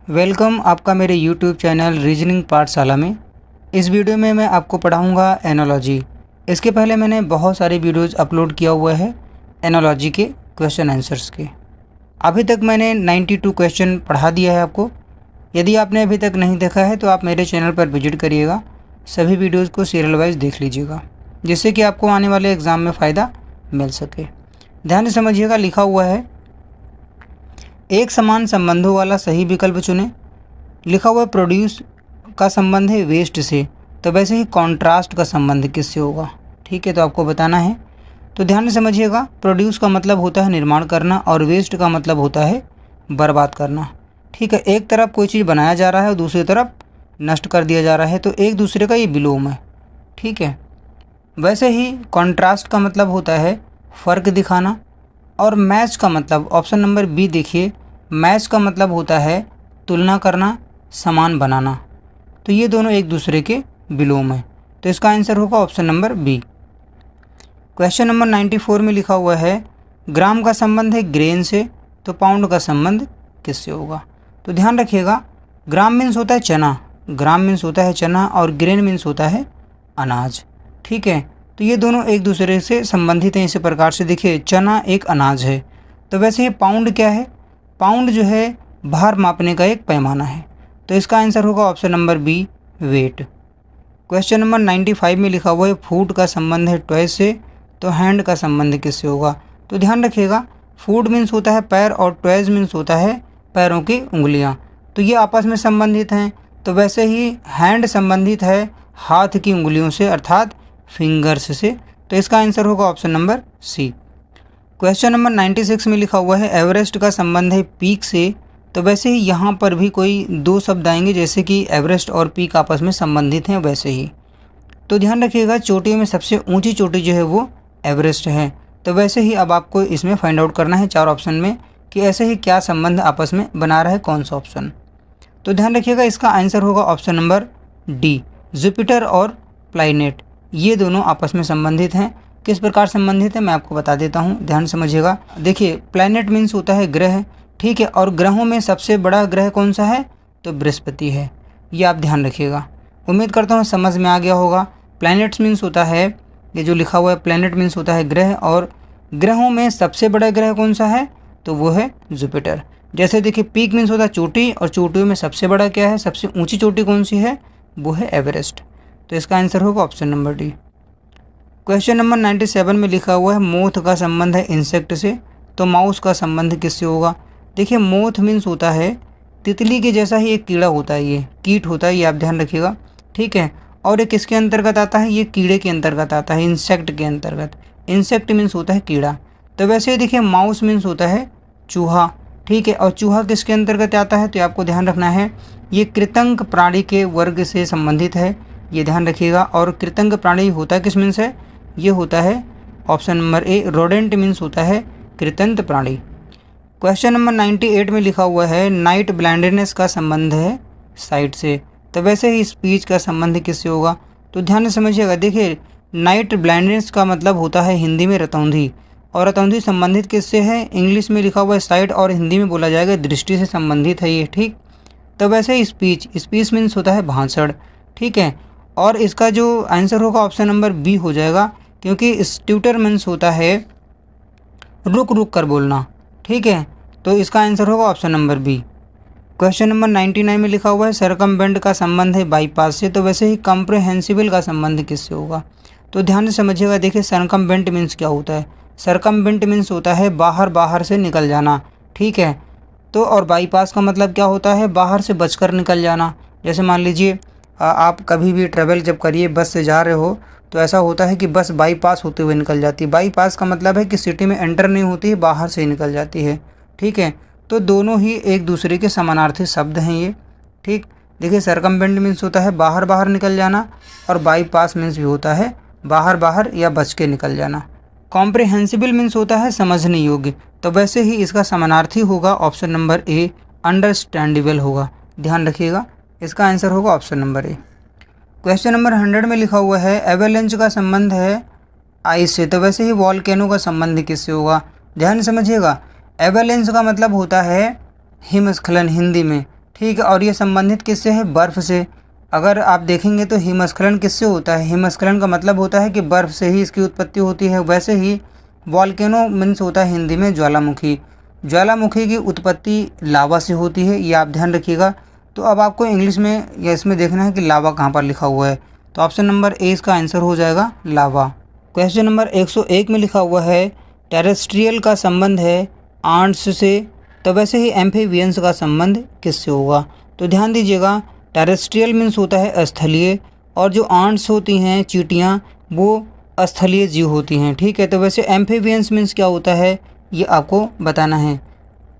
Welcome आपका मेरे YouTube channel reasoning पाठशाला में। इस वीडियो में मैं आपको पढ़ाऊंगा एनोलॉजी। इसके पहले मैंने बहुत सारे वीडियोज़ अपलोड किया हुआ है एनोलॉजी के क्वेश्चन आंसर्स के। अभी तक मैंने 92 क्वेश्चन पढ़ा दिया है आपको। यदि आपने अभी तक नहीं देखा है तो आप मेरे चैनल पर विजिट करिएगा, सभी वीडियोज़ को सीरियल वाइज देख लीजिएगा, जिससे कि आपको आने वाले एग्ज़ाम में फ़ायदा मिल सके। ध्यान से समझिएगा, लिखा हुआ है एक समान संबंधों वाला सही विकल्प चुनें। लिखा हुआ है प्रोड्यूस का संबंध है वेस्ट से, तो वैसे ही कॉन्ट्रास्ट का संबंध किससे होगा। ठीक है, तो आपको बताना है। तो ध्यान से समझिएगा, प्रोड्यूस का मतलब होता है निर्माण करना और वेस्ट का मतलब होता है बर्बाद करना। ठीक है, एक तरफ कोई चीज़ बनाया जा रहा है और दूसरी तरफ नष्ट कर दिया जा रहा है, तो एक दूसरे का ये विलोम है। ठीक है, वैसे ही कॉन्ट्रास्ट का मतलब होता है फ़र्क दिखाना, और मैच का मतलब ऑप्शन नंबर बी देखिए, मैच का मतलब होता है तुलना करना, समान बनाना। तो ये दोनों एक दूसरे के विलोम है, तो इसका आंसर होगा option number B. Question number 94 में लिखा हुआ है ग्राम का संबंध है ग्रेन से, तो पाउंड का संबंध किससे होगा। तो ध्यान रखिएगा, ग्राम मीन्स होता है चना, ग्राम मीन्स होता है चना, और ग्रेन मीन्स होता है अनाज। ठीक है, तो ये दोनों एक दूसरे से संबंधित हैं। इसी प्रकार से देखिए, चना एक अनाज है, तो वैसे ये पाउंड क्या है, पाउंड जो है भार मापने का एक पैमाना है, तो इसका आंसर होगा option number B, wait. Question number 95 में लिखा हुआ है फूड का संबंध है टॉय से, तो हैंड का संबंध किससे होगा। तो ध्यान रखिएगा, फूड मीन्स होता है पैर और टॉयज मीन्स होता है पैरों की उंगलियां, तो ये आपस में संबंधित हैं। तो वैसे ही हैंड संबंधित है हाथ की उंगलियों से, अर्थात फिंगर्स से, तो इसका आंसर होगा option number C. Question number 96 में लिखा हुआ है एवरेस्ट का संबंध है पीक से, तो वैसे ही यहाँ पर भी कोई दो शब्द आएंगे, जैसे कि एवरेस्ट और पीक आपस में संबंधित हैं वैसे ही। तो ध्यान रखिएगा, चोटियों में सबसे ऊंची चोटी जो है वो एवरेस्ट है, तो वैसे ही अब आपको इसमें फाइंड आउट करना है चार ऑप्शन में कि ऐसे ही क्या संबंध आपस में बना रहा है कौन सा ऑप्शन। तो ध्यान रखिएगा, इसका आंसर होगा ऑप्शन नंबर डी, जुपिटर और प्लैनेट, ये दोनों आपस में संबंधित हैं। किस प्रकार संबंधित है मैं आपको बता देता हूँ, ध्यान समझिएगा। देखिए, प्लैनेट मीन्स होता है ग्रह, ठीक है, और ग्रहों में सबसे बड़ा ग्रह कौन सा है, तो बृहस्पति है, ये आप ध्यान रखिएगा। उम्मीद करता हूँ समझ में आ गया होगा। प्लैनेट्स मीन्स होता है, ये जो लिखा हुआ है प्लैनेट मीन्स होता है ग्रह, और ग्रहों में सबसे बड़ा ग्रह कौन सा है, तो वो है जुपिटर। जैसे देखिए, पीक मीन्स होता है चोटी, और चोटियों में सबसे बड़ा क्या है, सबसे ऊँची चोटी कौन सी है, वो है एवरेस्ट, तो इसका आंसर होगा option number D. Question number 97 में लिखा हुआ है मोथ का संबंध है इंसेक्ट से, तो माउस का संबंध किससे होगा। देखिए, मोथ मीन्स होता है तितली के जैसा ही एक कीड़ा होता है, ये कीट होता है, ये आप ध्यान रखिएगा। ठीक है, और ये किसके अंतर्गत आता है, ये कीड़े के अंतर्गत आता है, इंसेक्ट के अंतर्गत। इंसेक्ट मीन्स होता है कीड़ा, तो वैसे ही देखिए माउस मीन्स होता है चूहा। ठीक है, और चूहा किसके अंतर्गत आता है, तो आपको ध्यान रखना है ये कृतंक प्राणी के वर्ग से संबंधित है, ये ध्यान रखिएगा। और कृतंक प्राणी होता किस मीन्स है, ये होता है option number A, rodent means होता है कृतंत प्राणी। क्वेश्चन नंबर 98 में लिखा हुआ है नाइट ब्लाइंडनेस का संबंध है साइट से, तो वैसे ही स्पीच का संबंध किससे होगा। तो ध्यान से समझिएगा, देखिए नाइट ब्लाइंडनेस का मतलब होता है हिंदी में रतौंधी, और रतौंधी संबंधित किससे है, इंग्लिश में लिखा हुआ है साइट, और हिंदी में बोला जाएगा दृष्टि से संबंधित है ये। ठीक, तो वैसे ही स्पीच, स्पीच मीन्स होता है भाषण। ठीक है, और इसका जो आंसर होगा ऑप्शन नंबर बी हो जाएगा, क्योंकि स्ट्यूटर मीन्स होता है रुक रुक कर बोलना। ठीक है, तो इसका आंसर होगा option number B. Question number 99 में लिखा हुआ है सरकमवेंट का संबंध है बाईपास से, तो वैसे ही कॉम्प्रिहेंसिबल का संबंध किससे होगा। तो ध्यान से समझिएगा, देखिए सरकमवेंट मीन्स क्या होता है, सरकमवेंट मीन्स होता है बाहर बाहर से निकल जाना। ठीक है, तो और बाईपास का मतलब क्या होता है, बाहर से बचकर निकल जाना। जैसे मान लीजिए आप कभी भी ट्रैवल जब करिए, बस से जा रहे हो, तो ऐसा होता है कि बस बाईपास होते हुए निकल जाती है। बाईपास का मतलब है कि सिटी में एंटर नहीं होती है, बाहर से ही निकल जाती है। ठीक है, तो दोनों ही एक दूसरे के समानार्थी शब्द हैं ये। ठीक, देखिए सरकमवेंट मीन्स होता है बाहर बाहर निकल जाना, और बाईपास मीन्स भी होता है बाहर बाहर या बच के निकल जाना। कॉम्प्रिहेंसिबल मीन्स होता है समझने योग्य, तो वैसे ही इसका समानार्थी होगा ऑप्शन नंबर ए, अंडरस्टैंडेबल होगा। ध्यान रखिएगा, इसका आंसर होगा option number A. Question number 100 में लिखा हुआ है एवेलेंच का संबंध है आइस से, तो वैसे ही वॉल्केनो का संबंध किससे होगा। ध्यान समझिएगा, एवेलेंच का मतलब होता है हिमस्खलन हिंदी में। ठीक है, और ये संबंधित किससे है? बर्फ़ से। अगर आप देखेंगे तो हिमस्खलन किससे होता है? हिमस्खलन का मतलब होता है कि बर्फ़ से ही इसकी उत्पत्ति होती है। वैसे ही वॉल्केनो मीन्स होता है हिंदी में ज्वालामुखी। ज्वालामुखी की उत्पत्ति लावा से होती है, ये आप ध्यान रखिएगा। तो अब आपको इंग्लिश में या इसमें देखना है कि लावा कहाँ पर लिखा हुआ है। तो ऑप्शन नंबर ए इसका आंसर हो जाएगा लावा। क्वेश्चन नंबर 101 में लिखा हुआ है टेरेस्ट्रियल का संबंध है आंट्स से, तो वैसे ही एम्फीबियंस का संबंध किससे होगा? तो ध्यान दीजिएगा, टेरेस्ट्रियल मीन्स होता है स्थलीय, और जो आंट्स होती हैं चींटियाँ वो स्थलीय जीव होती हैं। ठीक है, तो वैसे एम्फीबियंस मीन्स क्या होता है ये आपको बताना है।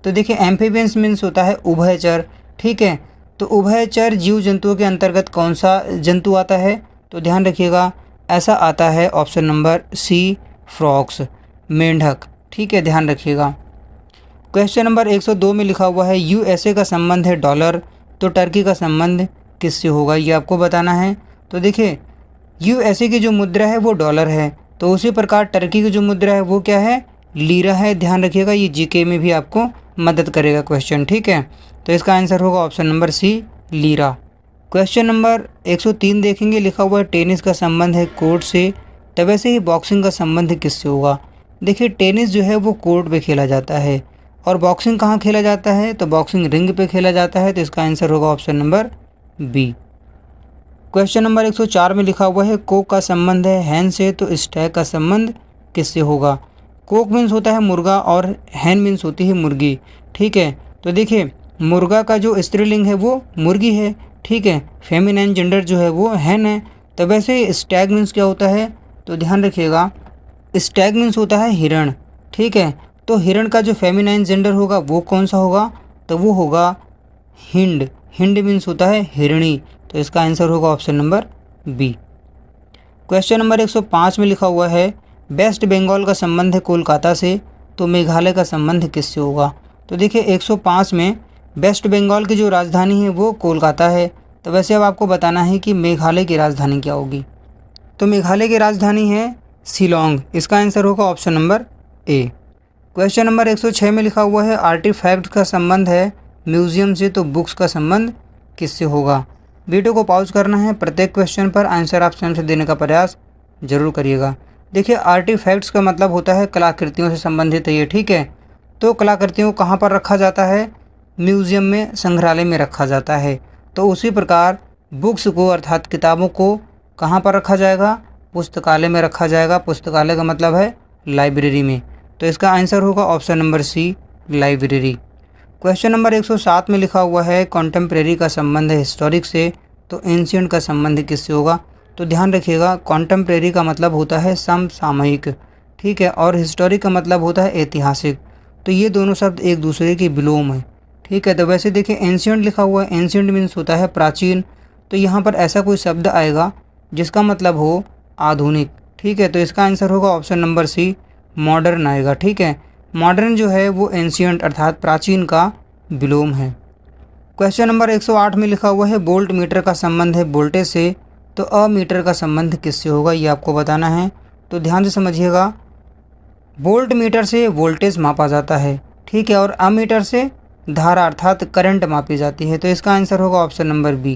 तो देखिए एम्फीबियंस मीन्स होता है उभयचर। ठीक है, तो उभयचर जीव जंतुओं के अंतर्गत कौन सा जंतु आता है? तो ध्यान रखिएगा, ऐसा आता है ऑप्शन नंबर सी फ्रॉक्स, मेंढक। ठीक है, ध्यान रखिएगा। क्वेश्चन नंबर 102 में लिखा हुआ है यूएसए का संबंध है डॉलर, तो टर्की का संबंध किससे होगा ये आपको बताना है। तो देखिए यूएसए की जो मुद्रा है वो डॉलर है, तो उसी प्रकार टर्की की जो मुद्रा है वो क्या है? लीरा है। ध्यान रखिएगा, ये जीके में भी आपको मदद करेगा क्वेश्चन। ठीक है, तो इसका आंसर होगा option number C lira. Question number 103 देखेंगे, लिखा हुआ है टेनिस का संबंध है कोर्ट से, तो वैसे ही बॉक्सिंग का संबंध किससे होगा? देखिए टेनिस जो है वो कोर्ट पे खेला जाता है, और बॉक्सिंग कहाँ खेला जाता है? तो बॉक्सिंग रिंग पे खेला जाता है, तो इसका आंसर होगा option number B. Question number 104 में लिखा हुआ है कोक का संबंध है हैन से, तो स्टैग का संबंध किससे होगा? कोक मीन्स होता है मुर्गा और हैन मीन्स होती है मुर्गी। ठीक है, तो देखिए मुर्गा का जो स्त्रीलिंग है वो मुर्गी है। ठीक है, फेमिनाइन जेंडर जो है वो हैन है। तो वैसे स्टैग मीन्स क्या होता है? तो ध्यान रखिएगा, स्टैग मीन्स होता है हिरण। ठीक है, तो हिरण का जो फेमिनाइन जेंडर होगा वो कौन सा होगा? तो वो होगा हिंड। हिंड मीन्स होता है हिरणी, तो इसका आंसर होगा option number B. Question number 105 में लिखा हुआ है वेस्ट बंगाल का संबंध है कोलकाता से, तो मेघालय का संबंध किससे होगा? तो देखिए 105 में वेस्ट बंगाल की जो राजधानी है वो कोलकाता है, तो वैसे अब आपको बताना है कि मेघालय की राजधानी क्या होगी। तो मेघालय की राजधानी है शिलोंग, इसका आंसर होगा option number A. Question number 106 में लिखा हुआ है आर्टिफैक्ट का संबंध है म्यूजियम से, तो बुक्स का संबंध किससे होगा? वीडियो को पॉज करना है, प्रत्येक क्वेश्चन पर आंसर आप स्वयं से देने का प्रयास जरूर करिएगा। देखिए आर्टिफैक्ट्स का मतलब होता है कलाकृतियों से संबंधित है ये। ठीक है, तो कलाकृतियों को कहाँ पर रखा जाता है? म्यूजियम में, संग्रहालय में रखा जाता है। तो उसी प्रकार बुक्स को अर्थात किताबों को कहाँ पर रखा जाएगा? पुस्तकालय में रखा जाएगा। पुस्तकालय का मतलब है लाइब्रेरी में, तो इसका आंसर होगा option number C library. Question number 107 में लिखा हुआ है कॉन्टेम्प्रेरी का संबंध है हिस्टोरिक से, तो एंशिएंट का संबंध किससे होगा? तो ध्यान रखिएगा, कॉन्टेम्प्रेरी का मतलब होता है समसामयिक। ठीक है, और हिस्टोरिक का मतलब होता है ऐतिहासिक, तो ये दोनों शब्द एक दूसरे के विलोम है। ठीक है, तो वैसे देखिए एंशिएंट लिखा हुआ है, एंशिएंट मीन्स होता है प्राचीन, तो यहाँ पर ऐसा कोई शब्द आएगा जिसका मतलब हो आधुनिक। ठीक है, तो इसका आंसर होगा ऑप्शन नंबर सी मॉडर्न आएगा। ठीक है, मॉडर्न जो है वो एंशिएंट अर्थात प्राचीन का विलोम है। क्वेश्चन नंबर 108 में लिखा हुआ है वोल्ट मीटर का संबंध है वोल्टेज से, तो अमीटर का संबंध किससे होगा ये आपको बताना है। तो ध्यान से समझिएगा, वोल्ट मीटर से वोल्टेज मापा जाता है। ठीक है, और अमीटर से धारा अर्थात करंट मापी जाती है, तो इसका आंसर होगा option number B.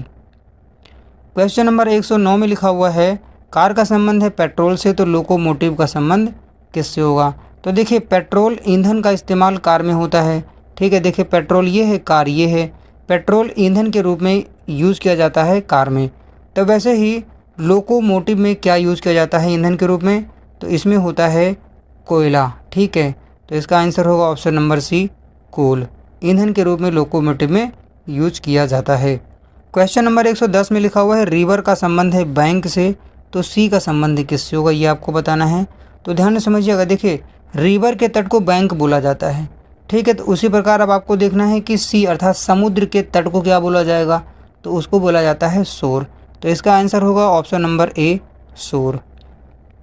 Question number 109 में लिखा हुआ है कार का संबंध है पेट्रोल से, तो लोकोमोटिव का संबंध किससे होगा? तो देखिए पेट्रोल ईंधन का इस्तेमाल कार में होता है। ठीक है, देखिए पेट्रोल ये है, कार ये है। पेट्रोल ईंधन के रूप में यूज़ किया जाता है कार में। तो वैसे ही लोकोमोटिव में क्या यूज़ किया जाता है ईंधन के रूप में? तो इसमें होता है कोयला। ठीक है, तो इसका आंसर होगा ऑप्शन नंबर सी कोल। ईंधन के रूप में लोकोमोटिव में यूज किया जाता है। क्वेश्चन नंबर 110 में लिखा हुआ है रिवर का संबंध है बैंक से, तो सी का संबंध किससे होगा ये आपको बताना है। तो ध्यान से समझिएगा, देखिए रिवर के तट को बैंक बोला जाता है। ठीक है, तो उसी प्रकार अब आपको देखना है कि सी अर्थात समुद्र के तट को क्या बोला जाएगा? तो उसको बोला जाता है शोर, तो इसका आंसर होगा ऑप्शन नंबर ए शोर।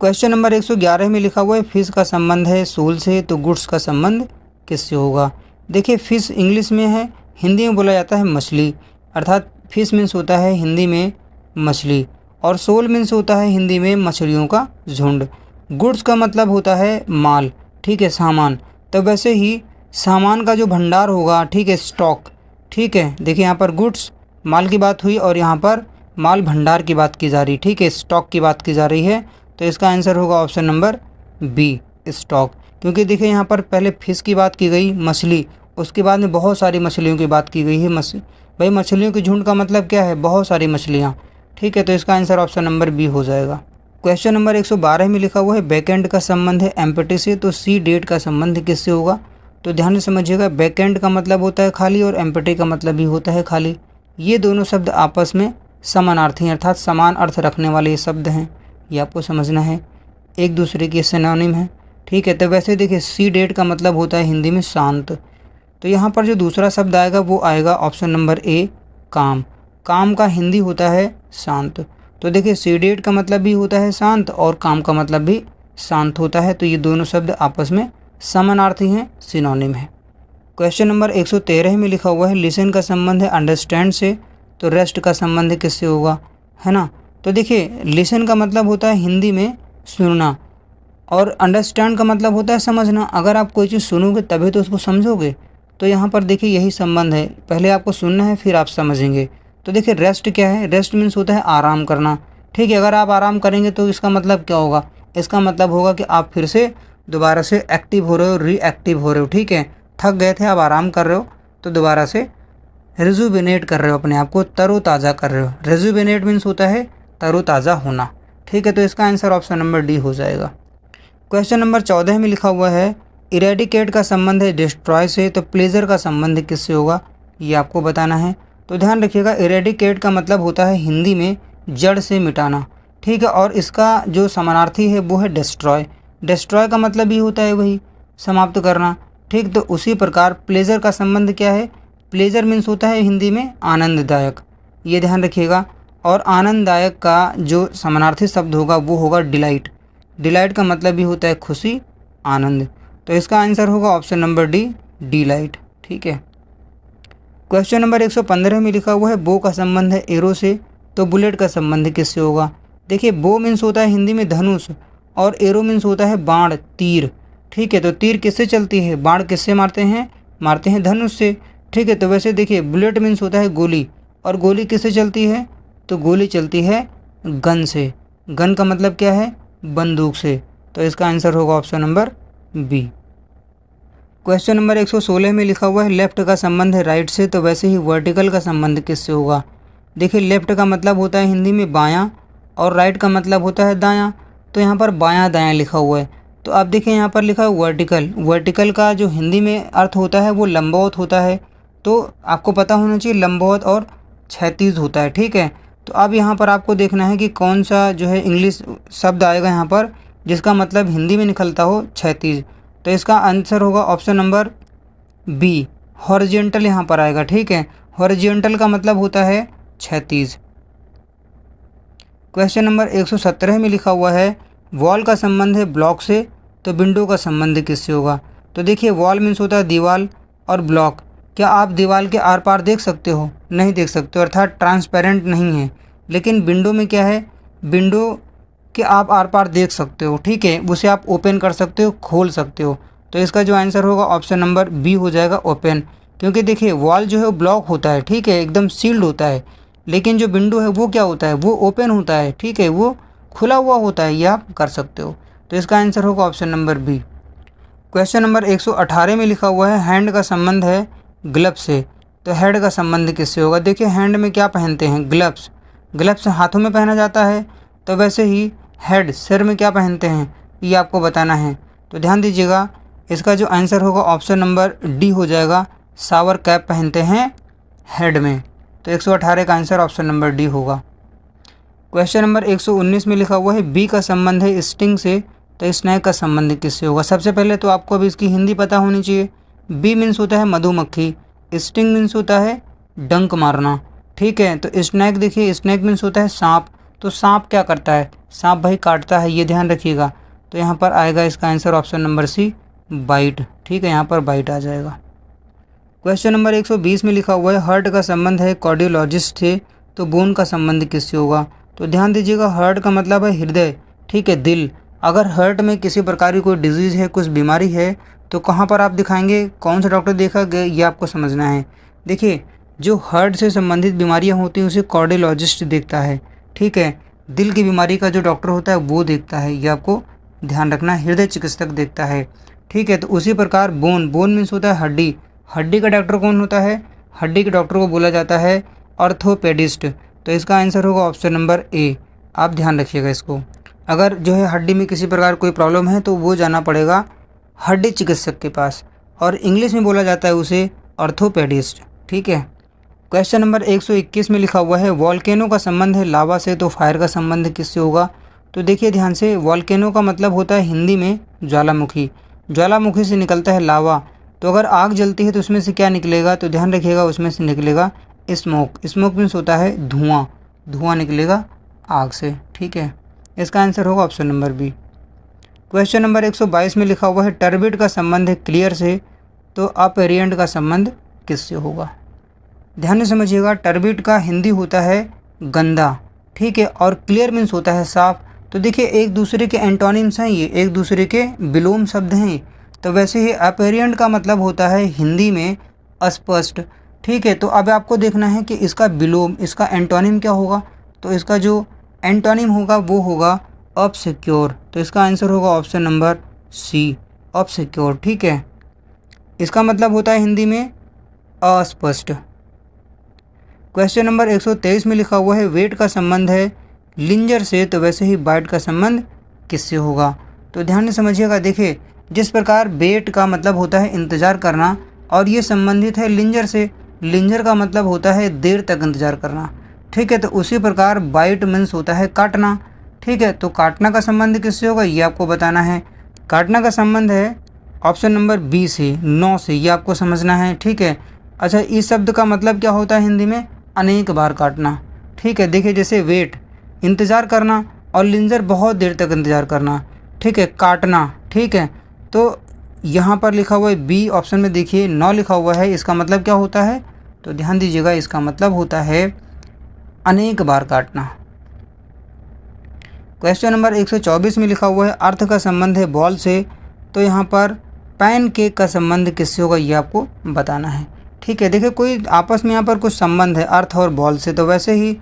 क्वेश्चन नंबर 111 में लिखा हुआ है फिश का संबंध है सूल से, तो गुड्स का संबंध किससे होगा? देखिए फिश इंग्लिश में है, हिंदी में बोला जाता है मछली, अर्थात फिश मीन्स होता है हिंदी में मछली, और सोल मीन्स होता है हिंदी में मछलियों का झुंड। गुड्स का मतलब होता है माल। ठीक है, सामान। तो वैसे ही सामान का जो भंडार होगा, ठीक है, स्टॉक, ठीक है। देखिए यहाँ पर गुड्स माल की बात हुई और यहाँ पर माल भंडार की बात की जा रही, ठीक है, स्टॉक की बात की जा रही है। तो इसका आंसर होगा ऑप्शन नंबर बी, स्टॉक। क्योंकि देखिए यहाँ पर पहले फिश की बात की गई, मछली, उसके बाद में बहुत सारी मछलियों की बात की गई है। भाई मछलियों के झुंड का मतलब क्या है, बहुत सारी मछलियाँ, ठीक है। तो इसका आंसर ऑप्शन नंबर बी हो जाएगा। क्वेश्चन नंबर 112 में लिखा हुआ है बैकएंड का संबंध है एम्प्टी से, तो सी डेट का संबंध किससे होगा। तो ध्यान से समझिएगा, बैकएंड का मतलब होता है खाली और एम्प्टी का मतलब भी होता है खाली। ये दोनों शब्द आपस में समानार्थी हैं, अर्थात समान अर्थ रखने वाले ये शब्द हैं, ये आपको समझना है, एक दूसरे के सिनोनिम है, ठीक है। तो वैसे देखिए सी डेट का मतलब होता है हिंदी में शांत, तो यहाँ पर जो दूसरा शब्द आएगा वो आएगा ऑप्शन नंबर ए, काम। काम का हिंदी होता है शांत। तो देखिए सी डेट का मतलब भी होता है शांत और काम का मतलब भी शांत होता है। तो ये दोनों शब्द आपस में समानार्थी हैं, सिनोनिम है। क्वेश्चन नंबर 113 में लिखा हुआ है लिसन का संबंध है अंडरस्टैंड से, तो रेस्ट का संबंध किससे होगा, है ना। तो देखिए लिसन का मतलब होता है हिंदी में सुनना और अंडरस्टैंड का मतलब होता है समझना। अगर आप कोई चीज़ सुनोगे तभी तो उसको समझोगे। तो यहाँ पर देखिए यही संबंध है, पहले आपको सुनना है फिर आप समझेंगे। तो देखिए रेस्ट क्या है, रेस्ट मीन्स होता है आराम करना, ठीक है। अगर आप आराम करेंगे तो इसका मतलब क्या होगा, इसका मतलब होगा कि आप फिर से दोबारा से एक्टिव हो रहे हो, रीएक्टिव हो रहे हो, ठीक है। थक गए थे, आप आराम कर रहे हो, तो दोबारा से रिजुविनेट कर रहे हो, अपने आप को तरोताज़ा कर रहे हो। रिजुविनेट मीन्स होता है तरोताज़ा होना, ठीक है। तो इसका आंसर ऑप्शन नंबर डी हो जाएगा। क्वेश्चन नंबर 14 में लिखा हुआ है इरेडिकेट का संबंध है डिस्ट्रॉय से, तो प्लेजर का संबंध किससे होगा, ये आपको बताना है। तो ध्यान रखिएगा, इरेडिकेट का मतलब होता है हिंदी में जड़ से मिटाना, ठीक है। और इसका जो समानार्थी है वो है डिस्ट्रॉय। डिस्ट्रॉय का मतलब भी होता है वही समाप्त करना, ठीक। तो उसी प्रकार प्लेजर का संबंध क्या है, प्लेजर मीन्स होता है हिंदी में आनंददायक, ये ध्यान रखिएगा। और आनंददायक का जो समानार्थी शब्द होगा वो होगा डिलाइट। डिलाइट का मतलब भी होता है खुशी, आनंद। तो इसका आंसर होगा ऑप्शन नंबर डी, डिलाइट, ठीक है। क्वेश्चन नंबर 115 में लिखा हुआ है बो का संबंध है एरो से, तो बुलेट का संबंध किससे होगा। देखिए बो मीन्स होता है हिंदी में धनुष और एरो मीन्स होता है बाण, तीर, ठीक है। तो तीर किससे चलती है, बाण किससे मारते हैं धनुष से, ठीक है। तो वैसे देखिए बुलेट मीन्स होता है गोली और गोली किससे चलती है, तो गोली चलती है गन से। गन का मतलब क्या है, बंदूक से। तो इसका आंसर होगा option number B. Question number 116 में लिखा हुआ है लेफ्ट का संबंध है राइट से, तो वैसे ही वर्टिकल का संबंध किससे होगा। देखिए लेफ्ट का मतलब होता है हिंदी में बायां और राइट का मतलब होता है दायां। तो यहाँ पर बायां दायां लिखा हुआ है, तो आप देखिए यहाँ पर लिखा है वर्टिकल। वर्टिकल का जो हिंदी में अर्थ होता है वो लंबवत होता है, तो आपको पता होना चाहिए लंबवत और क्षैतिज होता है, ठीक है। तो अब यहाँ पर आपको देखना है कि कौन सा जो है इंग्लिश शब्द आएगा यहाँ पर जिसका मतलब हिंदी में निकलता हो क्षैतिज। तो इसका आंसर होगा ऑप्शन नंबर बी, हॉरिजॉन्टल यहाँ पर आएगा, ठीक है। हॉरिजॉन्टल का मतलब होता है क्षैतिज। क्वेश्चन नंबर 117 में लिखा हुआ है वॉल का संबंध है ब्लॉक से, तो विंडो का संबंध किससे होगा। तो देखिए वॉल मीन्स होता है दीवार और ब्लॉक, क्या आप दीवार के आर पार देख सकते हो, नहीं देख सकते हो, अर्थात ट्रांसपेरेंट नहीं है। लेकिन विंडो में क्या है, विंडो के आप आर पार देख सकते हो, ठीक है, उसे आप ओपन कर सकते हो, खोल सकते हो। तो इसका जो आंसर होगा ऑप्शन नंबर बी हो जाएगा, ओपन। क्योंकि देखिए वॉल जो है वो ब्लॉक होता है, ठीक है, एकदम सील्ड होता है, लेकिन जो विंडो है वो क्या होता है, वो ओपन होता है, ठीक है, वो खुला हुआ होता है, ये आप कर सकते हो। तो इसका आंसर होगा option number B. Question number 118 में लिखा हुआ है हैंड का संबंध है ग्लव से, तो हेड का संबंध किससे होगा। देखिए हैंड में क्या पहनते हैं, ग्लव्स। ग्लव्स हाथों में पहना जाता है, तो वैसे ही हेड सिर में क्या पहनते हैं, ये आपको बताना है। तो ध्यान दीजिएगा, इसका जो आंसर होगा ऑप्शन नंबर डी हो जाएगा, शावर कैप पहनते हैं हेड में। तो 118 का आंसर ऑप्शन नंबर डी होगा। क्वेश्चन नंबर 119 में लिखा हुआ है बी का संबंध है स्टिंग से, तो स्नैक का संबंध किससे होगा। सबसे पहले तो आपको अभी इसकी हिंदी पता होनी चाहिए। बी मीन्स होता है मधुमक्खी, स्टिंग मीन्स होता है डंक मारना, ठीक है। तो स्नैक देखिए, स्नैक मीन्स होता है सांप, तो सांप क्या करता है, सांप भाई काटता है, ये ध्यान रखिएगा। तो यहाँ पर आएगा इसका answer option number C, byte, ठीक है, यहाँ पर बाइट आ जाएगा। क्वेश्चन नंबर 120 में लिखा हुआ है हार्ट का संबंध है कार्डियोलॉजिस्ट से, तो बोन का संबंध किससे होगा। तो ध्यान दीजिएगा, हार्ट का मतलब है हृदय, ठीक है, दिल। अगर हार्ट में किसी प्रकार की कोई डिजीज़ है, कुछ बीमारी है, तो कहाँ पर आप दिखाएंगे, कौन सा डॉक्टर देखा गया, ये आपको समझना है। देखिए जो हार्ट से संबंधित बीमारियां होती हैं उसे कार्डियोलॉजिस्ट देखता है, ठीक है। दिल की बीमारी का जो डॉक्टर होता है वो देखता है, ये आपको ध्यान रखना, हृदय चिकित्सक देखता है, ठीक है। तो उसी प्रकार बोन मीन्स होता है हड्डी, हड्डी का डॉक्टर कौन होता है, हड्डी के डॉक्टर को बोला जाता है ऑर्थोपेडिस्ट। तो इसका आंसर होगा ऑप्शन नंबर ए, आप ध्यान रखिएगा इसको। अगर जो है हड्डी में किसी प्रकार कोई प्रॉब्लम है तो वो जाना पड़ेगा हड्डी चिकित्सक के पास, और इंग्लिश में बोला जाता है उसे ऑर्थोपेडिस्ट, ठीक है। क्वेश्चन नंबर 121 में लिखा हुआ है वॉल्केनो का संबंध है लावा से, तो फायर का संबंध किससे होगा। तो देखिए ध्यान से, वॉल्केनो का मतलब होता है हिंदी में ज्वालामुखी, ज्वालामुखी से निकलता है लावा। तो अगर आग जलती है तो उसमें से क्या निकलेगा, तो ध्यान रखिएगा उसमें से निकलेगा स्मोक, स्मोक मीन्स होता है धुआं, धुआं निकलेगा आग से, ठीक है। इसका आंसर होगा option number B. Question number 122 में लिखा हुआ है टर्बिड का संबंध है क्लियर से, तो अपेरिएंट का संबंध किससे होगा। ध्यान से समझिएगा, टर्बिड का हिंदी होता है गंदा, ठीक है, और क्लियर मीन्स होता है साफ। तो देखिए एक दूसरे के एंटोनिम्स हैं, ये एक दूसरे के विलोम शब्द हैं। तो वैसे ही अपेरिएंट का मतलब होता है हिंदी में अस्पष्ट, ठीक है। तो अब आपको देखना है कि इसका विलोम, इसका एंटोनिम क्या होगा। तो इसका जो एंटोनिम होगा वो होगा ऑब्सक्योर। तो इसका आंसर होगा ऑप्शन नंबर सी, ऑब्सक्योर, ठीक है। इसका मतलब होता है हिंदी में अस्पष्ट। क्वेश्चन नंबर 123 में लिखा हुआ है वेट का संबंध है लिंजर से, तो वैसे ही बाइट का संबंध किससे होगा। तो ध्यान से समझिएगा, देखिए जिस प्रकार वेट का मतलब होता है इंतज़ार करना, और ये संबंधित है लिंजर से, लिंजर का मतलब होता है देर तक इंतज़ार करना, ठीक है। तो उसी प्रकार बाइट मीन्स होता है काटना, ठीक है। तो काटना का संबंध किससे होगा ये आपको बताना है। काटना का संबंध है ऑप्शन नंबर बी से, नौ से, ये आपको समझना है, ठीक है। अच्छा, इस शब्द का मतलब क्या होता है हिंदी में, अनेक बार काटना, ठीक है। देखिए जैसे वेट इंतज़ार करना और लिंजर बहुत देर तक इंतज़ार करना, ठीक है, काटना, ठीक है। तो यहाँ पर लिखा हुआ है बी ऑप्शन में, देखिए 9 लिखा हुआ है, इसका मतलब क्या होता है, तो ध्यान दीजिएगा, इसका मतलब होता है अनेक बार काटना। क्वेश्चन नंबर 124 में लिखा हुआ है अर्थ का संबंध है बॉल से, तो यहाँ पर पैन केक का संबंध किससे होगा ये आपको बताना है, ठीक है। देखिए कोई आपस में यहाँ पर कुछ संबंध है अर्थ और बॉल से, तो वैसे ही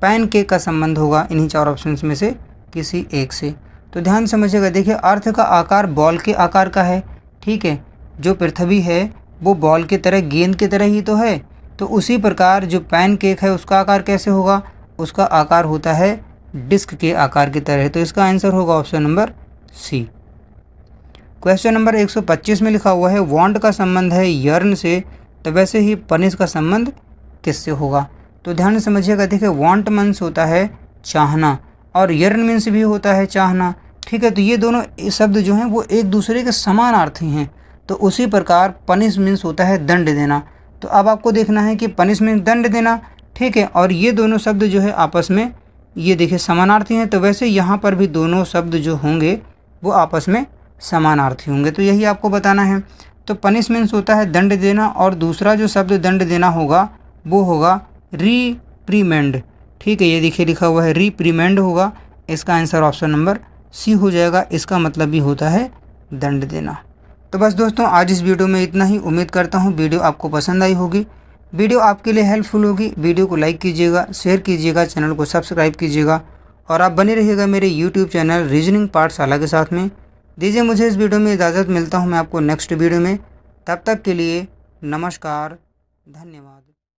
पैन केक का संबंध होगा इन्हीं 4 ऑप्शन में से किसी एक से। तो ध्यान समझिएगा, देखिए अर्थ का आकार बॉल के आकार का है, ठीक है। जो पृथ्वी है वो बॉल की तरह, गेंद की तरह ही तो है। तो उसी प्रकार जो पैन केक है उसका आकार कैसे होगा, उसका आकार होता है डिस्क के आकार की तरह। तो इसका आंसर होगा option number C. Question number 125 में लिखा हुआ है वांट का संबंध है यर्न से, तो वैसे ही पनिश का संबंध किससे होगा। तो ध्यान से समझिएगा, देखिए वांट मीन्स होता है चाहना और यर्न मीन्स भी होता है चाहना, ठीक है। तो ये दोनों शब्द जो हैं वो एक दूसरे के समानार्थी हैं। तो उसी प्रकार पनिश मीन्स होता है दंड देना। तो अब आपको देखना है कि पनिश मीन्स दंड देना, ठीक है, और ये दोनों शब्द जो है आपस में ये देखिए समानार्थी हैं। तो वैसे यहाँ पर भी दोनों शब्द जो होंगे वो आपस में समानार्थी होंगे, तो यही आपको बताना है। तो पनिश मीन्स होता है दंड देना, और दूसरा जो शब्द दंड देना होगा वो होगा रिप्रीमेंड, ठीक है। ये देखिए लिखा हुआ है रिप्रीमेंड होगा, इसका आंसर ऑप्शन नंबर सी हो जाएगा। इसका मतलब भी होता है दंड देना। तो बस दोस्तों आज इस वीडियो में इतना ही। उम्मीद करता हूँ वीडियो आपको पसंद आई होगी, वीडियो आपके लिए हेल्पफुल होगी। वीडियो को लाइक कीजिएगा, शेयर कीजिएगा, चैनल को सब्सक्राइब कीजिएगा, और आप बने रहिएगा मेरे यूट्यूब चैनल रीजनिंग पाठशाला के साथ में। दीजिए मुझे इस वीडियो में इजाज़त, मिलता हूँ मैं आपको नेक्स्ट वीडियो में। तब तक के लिए नमस्कार, धन्यवाद।